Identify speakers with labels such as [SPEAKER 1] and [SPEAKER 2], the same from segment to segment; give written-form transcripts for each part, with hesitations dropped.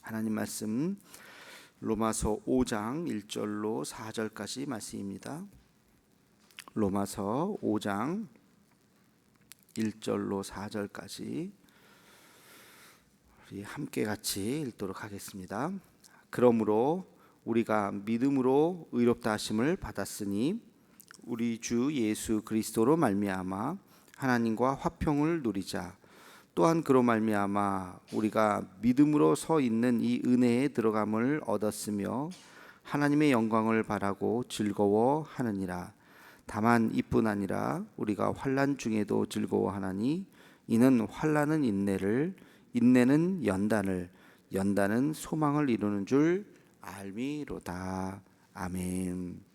[SPEAKER 1] 하나님 말씀 로마서 5장 1절로 4절까지 말씀입니다. 로마서 5장 1절로 4절까지 우리 함께 같이 읽도록 하겠습니다. 그러므로 우리가 믿음으로 의롭다 하심을 받았으니 우리 주 예수 그리스도로 말미암아 하나님과 화평을 누리자. 또한 그로 말미암아 우리가 믿음으로 서 있는 이 은혜에 들어감을 얻었으며 하나님의 영광을 바라고 즐거워하느니라. 다만 이뿐 아니라 우리가 환난 중에도 즐거워하나니 이는 환난은 인내를, 인내는 연단을, 연단은 소망을 이루는 줄 알미로다. 아멘.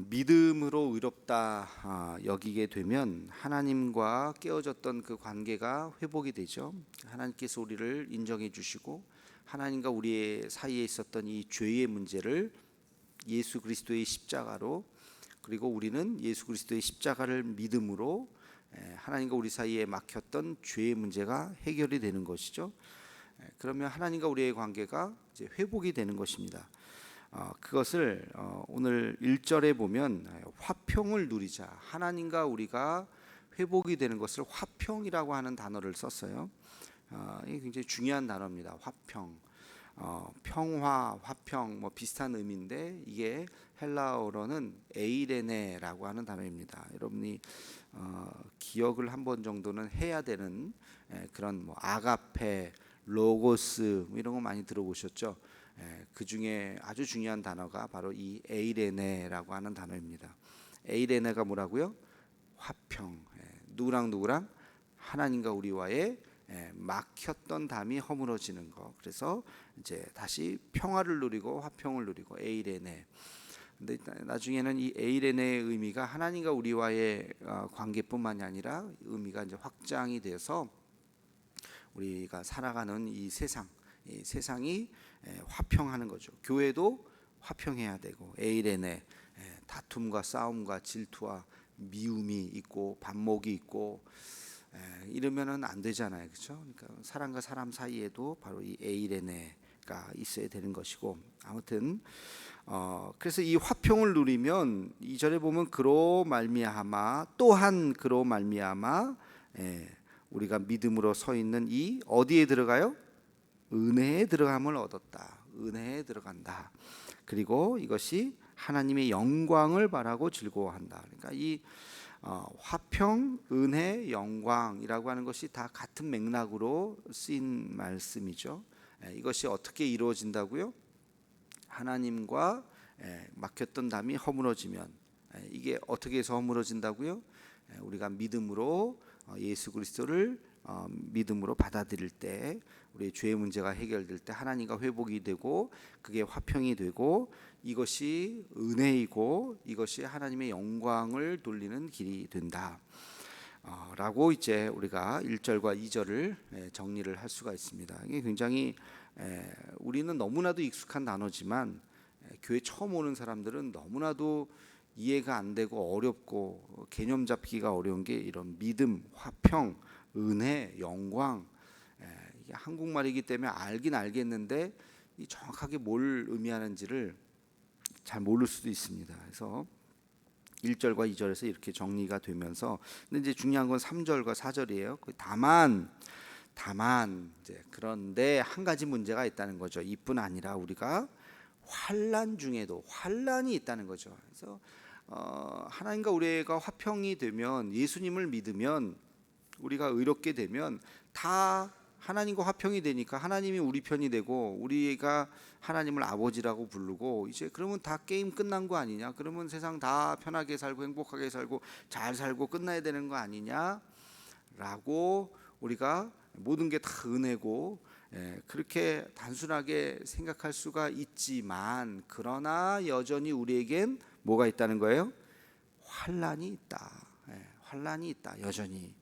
[SPEAKER 1] 믿음으로 의롭다 여기게 되면 하나님과 깨어졌던 그 관계가 회복이 되죠. 하나님께서 우리를 인정해 주시고 하나님과 우리의 사이에 있었던 이 죄의 문제를 예수 그리스도의 십자가로, 그리고 우리는 예수 그리스도의 십자가를 믿음으로 하나님과 우리 사이에 막혔던 죄의 문제가 해결이 되는 것이죠. 그러면 하나님과 우리의 관계가 이제 회복이 되는 것입니다. 그것을 오늘 1절에 보면 화평을 누리자, 하나님과 우리가 회복이 되는 것을 화평이라고 하는 단어를 썼어요. 이게 굉장히 중요한 단어입니다. 화평, 평화, 화평 뭐 비슷한 의미인데 이게 헬라어로는 에이레네라고 하는 단어입니다. 여러분이 기억을 한 번 정도는 해야 되는 그런 뭐 아가페, 로고스 이런 거 많이 들어보셨죠? 그 중에 아주 중요한 단어가 바로 이 에이레네라고 하는 단어입니다. 에이레네가 뭐라고요? 화평. 누구랑 하나님과 우리와의 막혔던 담이 허물어지는 거. 그래서 이제 다시 평화를 누리고 화평을 누리고 에이레네. 근데 나중에는 이 에이레네의 의미가 하나님과 우리와의 관계뿐만이 아니라 의미가 이제 확장이 돼서 우리가 살아가는 이 세상이 화평하는 거죠. 교회도 화평해야 되고 에이레네, 다툼과 싸움과 질투와 미움이 있고 반목이 있고 이러면은 안 되잖아요, 그렇죠? 그러니까 사람과 사람 사이에도 바로 이 에이레네가 있어야 되는 것이고, 아무튼 그래서 이 화평을 누리면 2절에 보면 그로 말미암아, 또한 그로 말미암아 우리가 믿음으로 서 있는 이 어디에 들어가요? 은혜에 들어감을 얻었다. 은혜에 들어간다. 그리고 이것이 하나님의 영광을 바라고 즐거워한다. 그러니까 이 화평, 은혜, 영광이라고 하는 것이 다 같은 맥락으로 쓰인 말씀이죠. 이것이 어떻게 이루어진다고요? 하나님과 막혔던 담이 허물어지면, 이게 어떻게 해서 허물어진다고요? 우리가 믿음으로 예수 그리스도를 믿음으로 받아들일 때, 우리의 죄의 문제가 해결될 때 하나님과 회복이 되고 그게 화평이 되고 이것이 은혜이고 이것이 하나님의 영광을 돌리는 길이 된다 라고 이제 우리가 1절과 2절을 정리를 할 수가 있습니다. 이게 굉장히 우리는 너무나도 익숙한 단어지만 교회 처음 오는 사람들은 너무나도 이해가 안 되고 어렵고 개념 잡기가 어려운 게 이런 믿음, 화평, 은혜, 영광, 이게 한국말이기 때문에 알긴 알겠는데 이 정확하게 뭘 의미하는지를 잘 모를 수도 있습니다. 그래서 1절과 2절에서 이렇게 정리가 되면서, 근데 이제 중요한 건 3절과 4절이에요. 다만 이제 그런데 한 가지 문제가 있다는 거죠. 이뿐 아니라 우리가 환난 중에도 환난이 있다는 거죠. 그래서 하나님과 우리가 화평이 되면, 예수님을 믿으면, 우리가 의롭게 되면 다 하나님과 화평이 되니까 하나님이 우리 편이 되고 우리가 하나님을 아버지라고 부르고, 이제 그러면 다 게임 끝난 거 아니냐? 그러면 세상 다 편하게 살고 행복하게 살고 잘 살고 끝나야 되는 거 아니냐? 라고 우리가 모든 게 다 은혜고 그렇게 단순하게 생각할 수가 있지만, 그러나 여전히 우리에겐 뭐가 있다는 거예요? 환난이 있다. 환난이 있다. 여전히.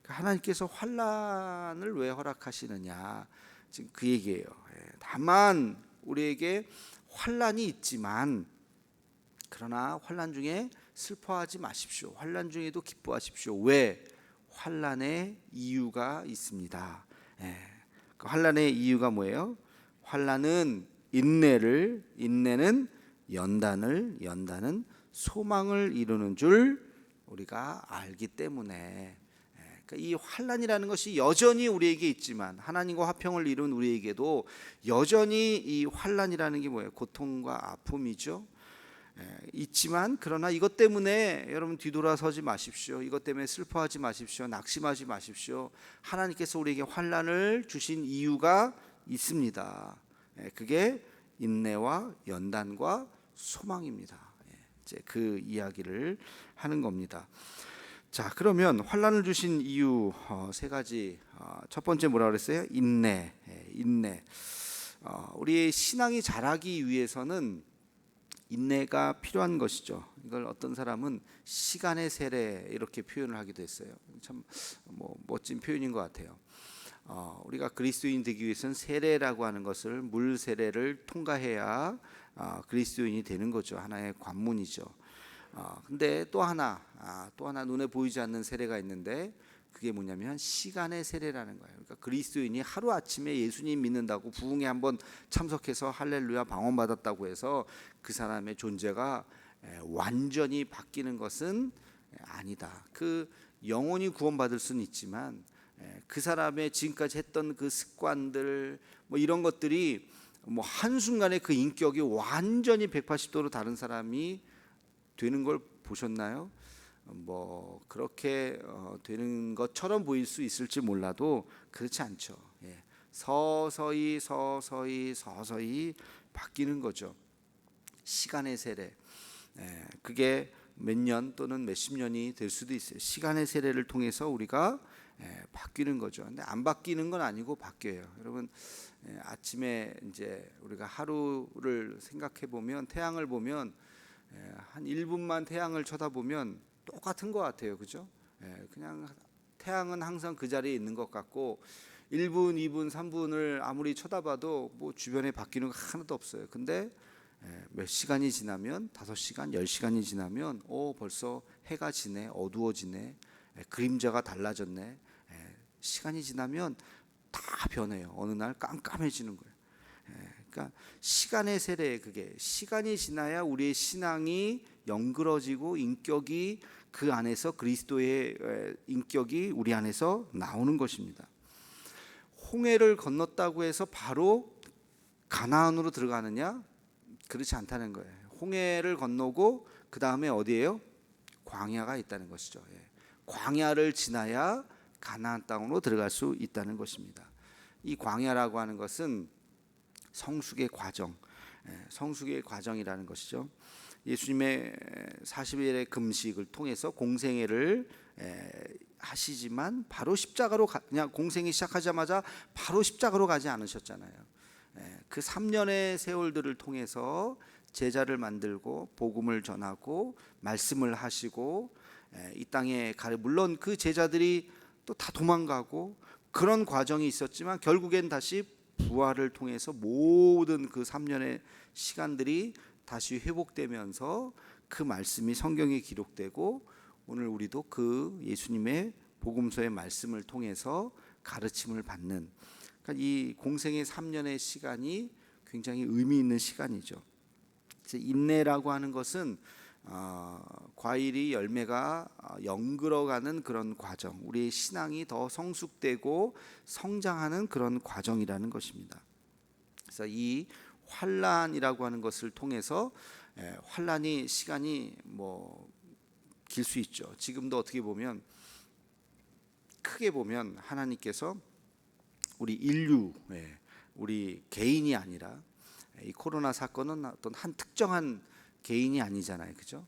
[SPEAKER 1] 하나님께서 환난을 왜 허락하시느냐, 지금 그 얘기예요. 다만 우리에게 환난이 있지만, 그러나 환난 중에 슬퍼하지 마십시오. 환난 중에도 기뻐하십시오. 왜? 환난의 이유가 있습니다. 그 환난의 이유가 뭐예요? 환난은 인내를, 인내는 연단을, 연단은 소망을 이루는 줄 우리가 알기 때문에. 그러니까 이 환난이라는 것이 여전히 우리에게 있지만, 하나님과 화평을 이룬 우리에게도 여전히 이 환난이라는 게 뭐예요? 고통과 아픔이죠. 있지만, 그러나 이것 때문에 여러분 뒤돌아서지 마십시오. 이것 때문에 슬퍼하지 마십시오. 낙심하지 마십시오. 하나님께서 우리에게 환난을 주신 이유가 있습니다. 그게 인내와 연단과 소망입니다. 이제 그 이야기를 하는 겁니다. 자, 그러면 환난을 주신 이유 세 가지. 첫 번째 뭐라 그랬어요? 인내. 인내. 우리의 신앙이 자라기 위해서는 인내가 필요한 것이죠. 이걸 어떤 사람은 시간의 세례 이렇게 표현을 하기도 했어요. 참 멋진 표현인 것 같아요. 우리가 그리스도인 되기 위해서는 세례라고 하는 것을, 물 세례를 통과해야 그리스도인이 되는 거죠. 하나의 관문이죠. 근데 또 하나 눈에 보이지 않는 세례가 있는데, 그게 뭐냐면 시간의 세례라는 거예요. 그러니까 그리스도인이 하루 아침에 예수님 믿는다고 부흥에 한번 참석해서 할렐루야 방언 받았다고 해서 그 사람의 존재가 완전히 바뀌는 것은 아니다. 그 영혼이 구원받을 수는 있지만 그 사람의 지금까지 했던 그 습관들 이런 것들이 한순간에 그 인격이 완전히 180도로 다른 사람이 되는 걸 보셨나요? 그렇게 되는 것처럼 보일 수 있을지 몰라도 그렇지 않죠. 서서히 바뀌는 거죠. 시간의 세례. 그게 몇 년 또는 몇십 년이 될 수도 있어요. 시간의 세례를 통해서 우리가 바뀌는 거죠. 근데 안 바뀌는 건 아니고 바뀌어요. 여러분, 아침에 이제 우리가 하루를 생각해 보면, 태양을 보면 한 1분만 태양을 쳐다보면 똑같은 것 같아요. 그죠? 그냥 태양은 항상 그 자리에 있는 것 같고 1분, 2분, 3분을 아무리 쳐다봐도 주변에 바뀌는 거 하나도 없어요. 근데 몇 시간이 지나면, 5시간, 10시간이 지나면 벌써 해가 지네, 어두워지네, 그림자가 달라졌네. 시간이 지나면 다 변해요. 어느 날 깜깜해지는 거예요. 그러니까 시간의 세례, 그게 시간이 지나야 우리의 신앙이 영그러지고 인격이 그 안에서, 그리스도의 인격이 우리 안에서 나오는 것입니다. 홍해를 건넜다고 해서 바로 가나안으로 들어가느냐? 그렇지 않다는 거예요. 홍해를 건너고 그 다음에 어디예요? 광야가 있다는 것이죠. 광야를 지나야 가나안 땅으로 들어갈 수 있다는 것입니다. 이 광야라고 하는 것은 성숙의 과정, 성숙의 과정이라는 것이죠. 예수님의 40일의 금식을 통해서 공생애를 하시지만 바로 십자가로 그냥 공생이 시작하자마자 바로 십자가로 가지 않으셨잖아요. 그 3년의 세월들을 통해서 제자를 만들고 복음을 전하고 말씀을 하시고 이 땅에 물론 그 제자들이 또 다 도망가고 그런 과정이 있었지만 결국엔 다시 부활을 통해서 모든 그 3년의 시간들이 다시 회복되면서 그 말씀이 성경에 기록되고 오늘 우리도 그 예수님의 복음서의 말씀을 통해서 가르침을 받는, 그러니까 이 공생의 3년의 시간이 굉장히 의미 있는 시간이죠. 그래서 인내라고 하는 것은 과일이 열매가 영글어가는 그런 과정, 우리의 신앙이 더 성숙되고 성장하는 그런 과정이라는 것입니다. 그래서 이 환난이라고 하는 것을 통해서 환난이 시간이 길 수 있죠. 지금도 어떻게 보면, 크게 보면 하나님께서 우리 인류, 우리 개인이 아니라, 이 코로나 사건은 어떤 한 특정한 개인이 아니잖아요. 그죠?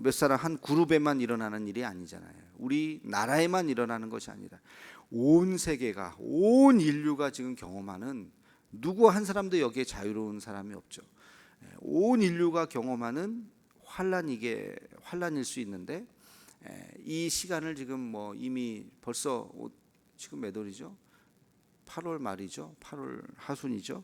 [SPEAKER 1] 몇 사람 한 그룹에만 일어나는 일이 아니잖아요. 우리 나라에만 일어나는 것이 아니라 온 세계가, 온 인류가 지금 경험하는, 누구 한 사람도 여기에 자유로운 사람이 없죠. 온 인류가 경험하는 환난일 수 있는데, 이 시간을 지금 이미 벌써 지금 몇 월이죠? 8월 말이죠. 8월 하순이죠.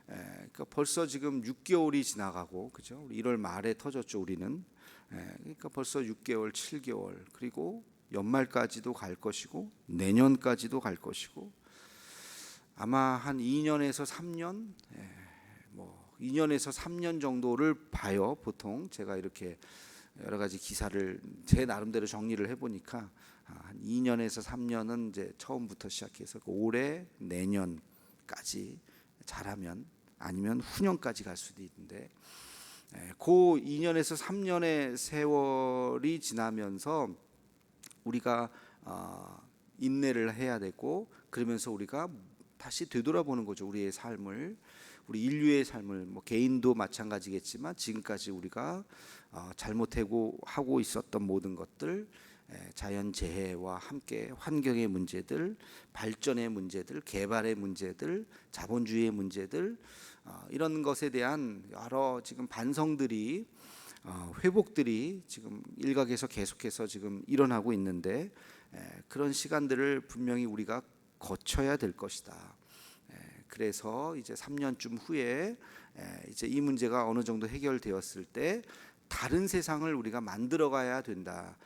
[SPEAKER 1] 그러니까 벌써 지금 6개월이 지나가고, 그죠? 1월 말에 터졌죠, 우리는. 그러니까 벌써 6개월, 7개월, 그리고 연말까지도 갈 것이고 내년까지도 갈 것이고, 아마 한 2년에서 3년, 뭐 2년에서 3년 정도를 봐요. 보통 제가 이렇게 여러 가지 기사를 제 나름대로 정리를 해보니까 한 2년에서 3년은 이제 처음부터 시작해서 올해 내년까지 잘하면, 아니면 후년까지 갈 수도 있는데, 그 2년에서 3년의 세월이 지나면서 우리가 인내를 해야 되고, 그러면서 우리가 다시 되돌아보는 거죠. 우리의 삶을, 우리 인류의 삶을, 뭐 개인도 마찬가지겠지만 지금까지 우리가 잘못하고 하고 있었던 모든 것들, 자연 재해와 함께 환경의 문제들, 발전의 문제들, 개발의 문제들, 자본주의의 문제들, 이런 것에 대한 여러 지금 반성들이, 회복들이 지금 일각에서 계속해서 지금 일어나고 있는데, 그런 시간들을 분명히 우리가 거쳐야 될 것이다. 그래서 이제 3년쯤 후에 이제 이 문제가 어느 정도 해결되었을 때 다른 세상을 우리가 만들어 가야 된다.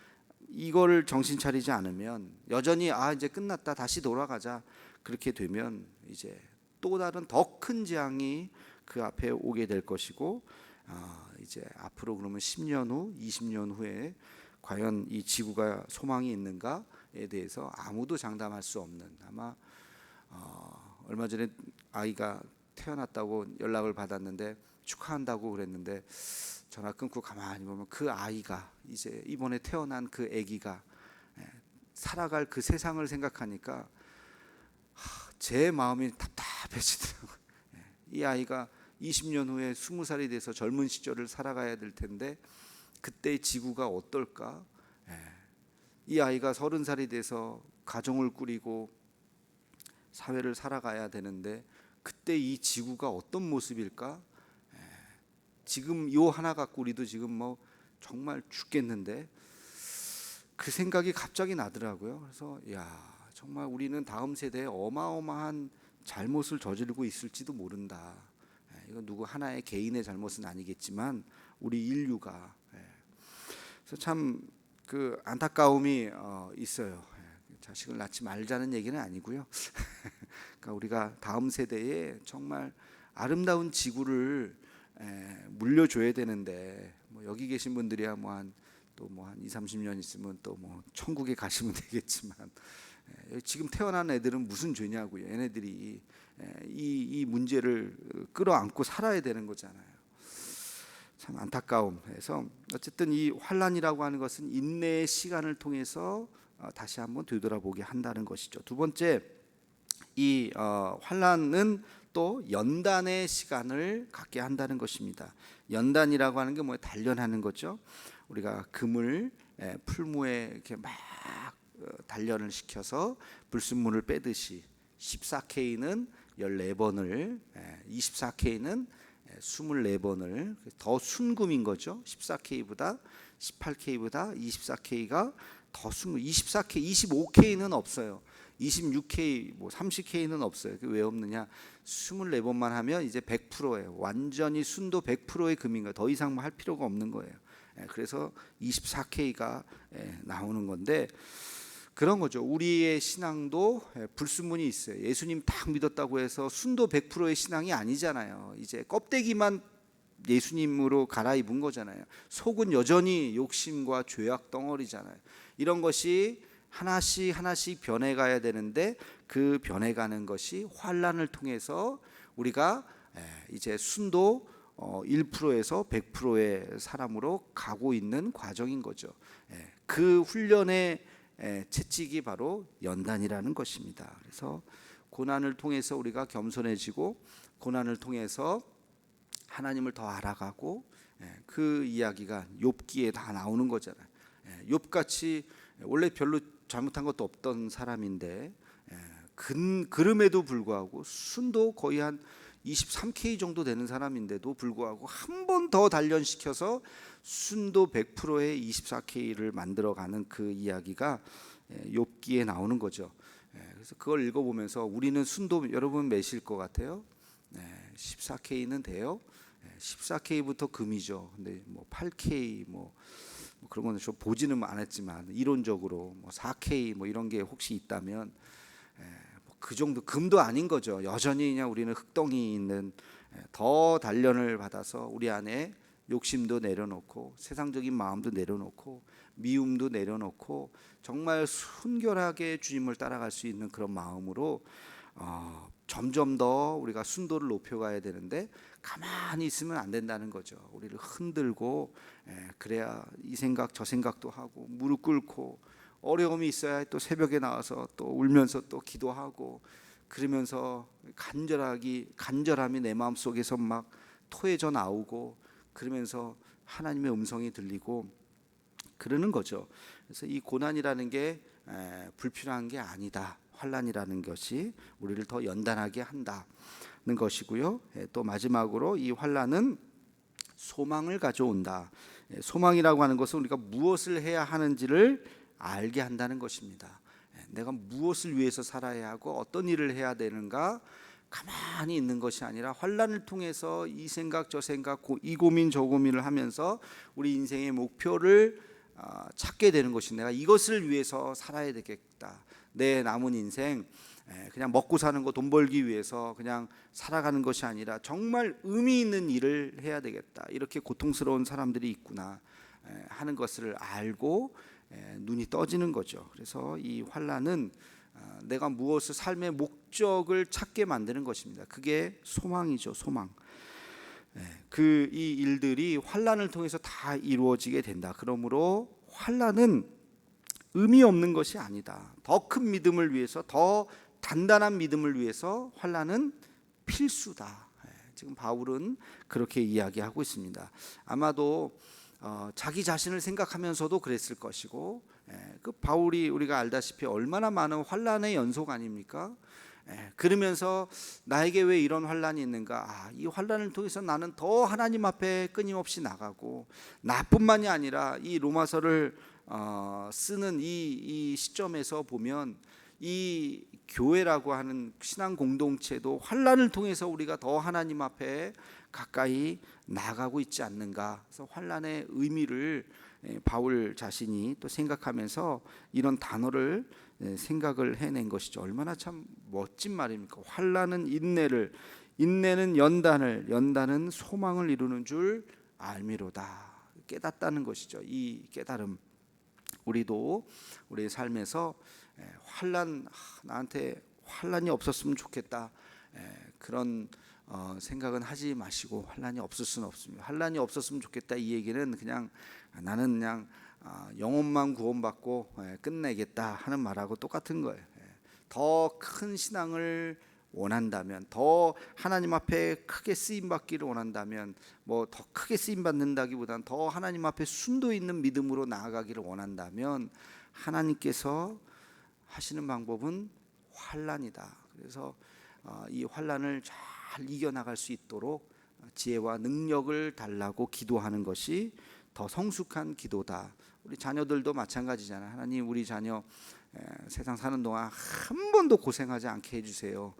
[SPEAKER 1] 이거를 정신 차리지 않으면 여전히 이제 끝났다, 다시 돌아가자, 그렇게 되면 이제 또 다른 더 큰 재앙이 그 앞에 오게 될 것이고, 이제 앞으로 그러면 10년 후, 20년 후에 과연 이 지구가 소망이 있는가에 대해서 아무도 장담할 수 없는, 아마 얼마 전에 아이가 태어났다고 연락을 받았는데 축하한다고 그랬는데, 전화 끊고 가만히 보면 그 아이가, 이제 이번에 태어난 그 아기가 살아갈 그 세상을 생각하니까 제 마음이 답답해지더라고요. 이 아이가 20년 후에 20살이 돼서 젊은 시절을 살아가야 될 텐데, 그때 지구가 어떨까? 이 아이가 30살이 돼서 가정을 꾸리고 사회를 살아가야 되는데, 그때 이 지구가 어떤 모습일까? 지금 요 하나 갖고 우리도 지금 뭐 정말 죽겠는데, 그 생각이 갑자기 나더라고요. 그래서 정말 우리는 다음 세대에 어마어마한 잘못을 저지르고 있을지도 모른다. 이건 누구 하나의 개인의 잘못은 아니겠지만 우리 인류가. 그래서 참 그 안타까움이 있어요. 자식을 낳지 말자는 얘기는 아니고요. 그러니까 우리가 다음 세대에 정말 아름다운 지구를 물려줘야 되는데, 뭐 여기 계신 분들이야 뭐 한 2, 30년 있으면 또 뭐 천국에 가시면 되겠지만, 지금 태어난 애들은 무슨 죄냐고요. 얘네들이 이 문제를 끌어안고 살아야 되는 거잖아요. 참 안타까움에서, 어쨌든 이 환란이라고 하는 것은 인내의 시간을 통해서 다시 한번 되돌아보게 한다는 것이죠. 두 번째, 이 환란은 또 연단의 시간을 갖게 한다는 것입니다. 연단이라고 하는 게 단련하는 거죠. 우리가 금을 풀무에 이렇게 막 단련을 시켜서 불순물을 빼듯이 14K는 14번을, 24K는 24번을, 더 순금인 거죠. 14K보다 18K보다 24K가 더 순금. 24K, 25K는 없어요. 26K, 30K는 없어요. 왜 없느냐? 24번만 하면 이제 100%예요. 완전히 순도 100%의 금인 거예요. 더 이상 할 필요가 없는 거예요. 그래서 24K가 나오는 건데, 그런 거죠. 우리의 신앙도 불순물이 있어요. 예수님 딱 믿었다고 해서 순도 100%의 신앙이 아니잖아요. 이제 껍데기만 예수님으로 갈아입은 거잖아요. 속은 여전히 욕심과 죄악 덩어리잖아요. 이런 것이 하나씩 하나씩 변해가야 되는데, 그 변해가는 것이 환란을 통해서 우리가 이제 순도 1%에서 100%의 사람으로 가고 있는 과정인 거죠. 그 훈련의 채찍이 바로 연단이라는 것입니다. 그래서 고난을 통해서 우리가 겸손해지고, 고난을 통해서 하나님을 더 알아가고, 그 이야기가 욥기에 다 나오는 거잖아요. 욥같이 원래 별로 잘못한 것도 없던 사람인데, 그럼에도 불구하고 순도 거의 한 23K 정도 되는 사람인데도 불구하고 한 번 더 단련시켜서 순도 100%의 24K를 만들어가는 그 이야기가 욥기에 나오는 거죠. 그래서 그걸 읽어보면서 우리는 순도, 여러분 몇일 것 같아요? 14K는 돼요? 14K부터 금이죠. 근데 8K 그런 거는 저 보지는 안 했지만 이론적으로 4K 이런 게 혹시 있다면, 그 정도 금도 아닌 거죠. 여전히 그냥 우리는 흙덩이 있는, 더 단련을 받아서 우리 안에 욕심도 내려놓고 세상적인 마음도 내려놓고 미움도 내려놓고 정말 순결하게 주님을 따라갈 수 있는 그런 마음으로 점점 더 우리가 순도를 높여가야 되는데 가만히 있으면 안 된다는 거죠. 우리를 흔들고, 그래야 이 생각 저 생각도 하고 무릎 꿇고 어려움이 있어야 또 새벽에 나와서 또 울면서 또 기도하고, 그러면서 간절함이 내 마음속에서 막 토해져 나오고, 그러면서 하나님의 음성이 들리고 그러는 거죠. 그래서 이 고난이라는 게 불필요한 게 아니다. 환난이라는 것이 우리를 더 연단하게 한다는 것이고요. 또 마지막으로 이 환난은 소망을 가져온다. 소망이라고 하는 것은 우리가 무엇을 해야 하는지를 알게 한다는 것입니다. 내가 무엇을 위해서 살아야 하고 어떤 일을 해야 되는가 가만히 있는 것이 아니라 환난을 통해서 이 생각 저 생각 이 고민 저 고민을 하면서 우리 인생의 목표를 찾게 되는 것이, 내가 이것을 위해서 살아야 되겠다. 내 남은 인생 그냥 먹고 사는 거 돈 벌기 위해서 그냥 살아가는 것이 아니라 정말 의미 있는 일을 해야 되겠다. 이렇게 고통스러운 사람들이 있구나 하는 것을 알고 눈이 떠지는 거죠. 그래서 이 환난은 내가 무엇을 삶의 목적을 찾게 만드는 것입니다. 그게 소망이죠. 소망. 이 일들이 환난을 통해서 다 이루어지게 된다. 그러므로 환난은 의미 없는 것이 아니다. 더 큰 믿음을 위해서, 더 단단한 믿음을 위해서 환난은 필수다. 지금 바울은 그렇게 이야기하고 있습니다. 아마도 자기 자신을 생각하면서도 그랬을 것이고, 그 바울이 우리가 알다시피 얼마나 많은 환난의 연속 아닙니까? 그러면서 나에게 왜 이런 환난이 있는가? 이 환난을 통해서 나는 더 하나님 앞에 끊임없이 나가고, 나뿐만이 아니라 이 로마서를 쓰는 이 시점에서 보면 이 교회라고 하는 신앙 공동체도 환난을 통해서 우리가 더 하나님 앞에 가까이 나가고 있지 않는가. 그래서 환난의 의미를 바울 자신이 또 생각하면서 이런 단어를 생각을 해낸 것이죠. 얼마나 참 멋진 말입니까? 환난은 인내를, 인내는 연단을, 연단은 소망을 이루는 줄 알미로다. 깨닫다는 것이죠. 이 깨달음, 우리도 우리의 삶에서 환난, 나한테 환난이 없었으면 좋겠다, 그런 생각은 하지 마시고, 환난이 없을 수는 없습니다. 환난이 없었으면 좋겠다 이 얘기는 그냥 나는 그냥 영혼만 구원받고 끝내겠다 하는 말하고 똑같은 거예요. 더 큰 신앙을 원한다면, 더 하나님 앞에 크게 쓰임 받기를 원한다면, 뭐 더 크게 쓰임 받는다기보다는 더 하나님 앞에 순도 있는 믿음으로 나아가기를 원한다면 하나님께서 하시는 방법은 환난이다. 그래서 이 환난을 잘 이겨나갈 수 있도록 지혜와 능력을 달라고 기도하는 것이 더 성숙한 기도다. 우리 자녀들도 마찬가지잖아요. 하나님, 우리 자녀 세상 사는 동안 한 번도 고생하지 않게 해주세요.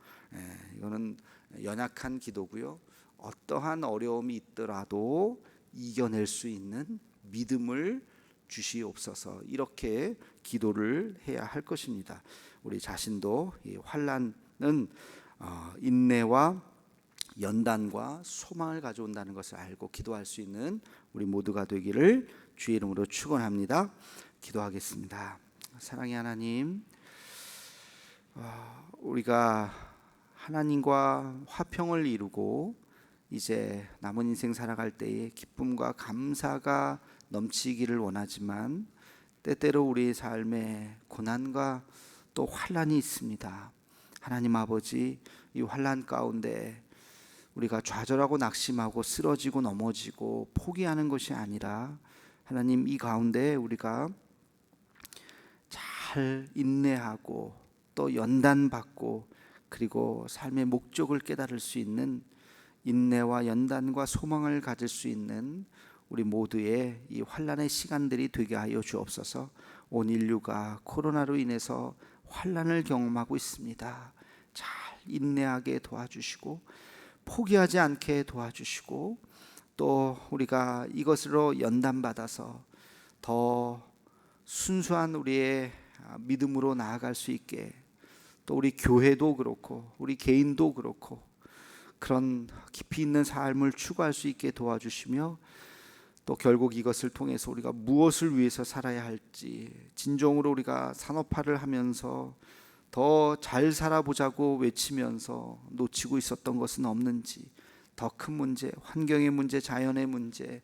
[SPEAKER 1] 이거는 연약한 기도고요. 어떠한 어려움이 있더라도 이겨낼 수 있는 믿음을 주시옵소서. 이렇게 기도를 해야 할 것입니다. 우리 자신도 이 환난은 인내와 연단과 소망을 가져온다는 것을 알고 기도할 수 있는 우리 모두가 되기를 주의 이름으로 축원합니다. 기도하겠습니다. 사랑의 하나님, 우리가 하나님과 화평을 이루고 이제 남은 인생 살아갈 때에 기쁨과 감사가 넘치기를 원하지만 때때로 우리 삶에 고난과 또 환난이 있습니다. 하나님 아버지, 이 환난 가운데 우리가 좌절하고 낙심하고 쓰러지고 넘어지고 포기하는 것이 아니라 하나님, 이 가운데 우리가 잘 인내하고 또 연단받고 그리고 삶의 목적을 깨달을 수 있는 인내와 연단과 소망을 가질 수 있는 우리 모두의 이 환난의 시간들이 되게 하여 주옵소서. 온 인류가 코로나로 인해서 환난을 경험하고 있습니다. 잘 인내하게 도와주시고 포기하지 않게 도와주시고, 또 우리가 이것으로 연단받아서 더 순수한 우리의 믿음으로 나아갈 수 있게, 또 우리 교회도 그렇고 우리 개인도 그렇고 그런 깊이 있는 삶을 추구할 수 있게 도와주시며, 또 결국 이것을 통해서 우리가 무엇을 위해서 살아야 할지, 진정으로 우리가 산업화를 하면서 더 잘 살아보자고 외치면서 놓치고 있었던 것은 없는지, 더 큰 문제, 환경의 문제, 자연의 문제,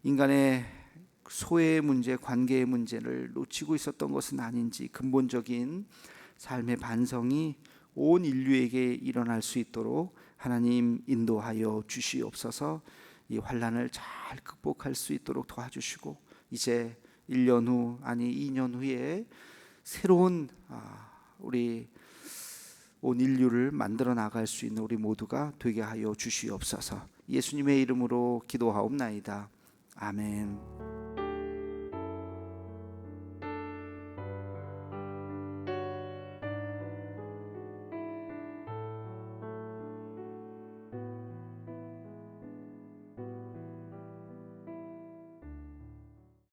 [SPEAKER 1] 인간의 소외의 문제, 관계의 문제를 놓치고 있었던 것은 아닌지, 근본적인 삶의 반성이 온 인류에게 일어날 수 있도록 하나님 인도하여 주시옵소서. 이 환난을 잘 극복할 수 있도록 도와주시고, 이제 1년 후, 아니 2년 후에 새로운 우리 온 인류를 만들어 나갈 수 있는 우리 모두가 되게 하여 주시옵소서. 예수님의 이름으로 기도하옵나이다. 아멘.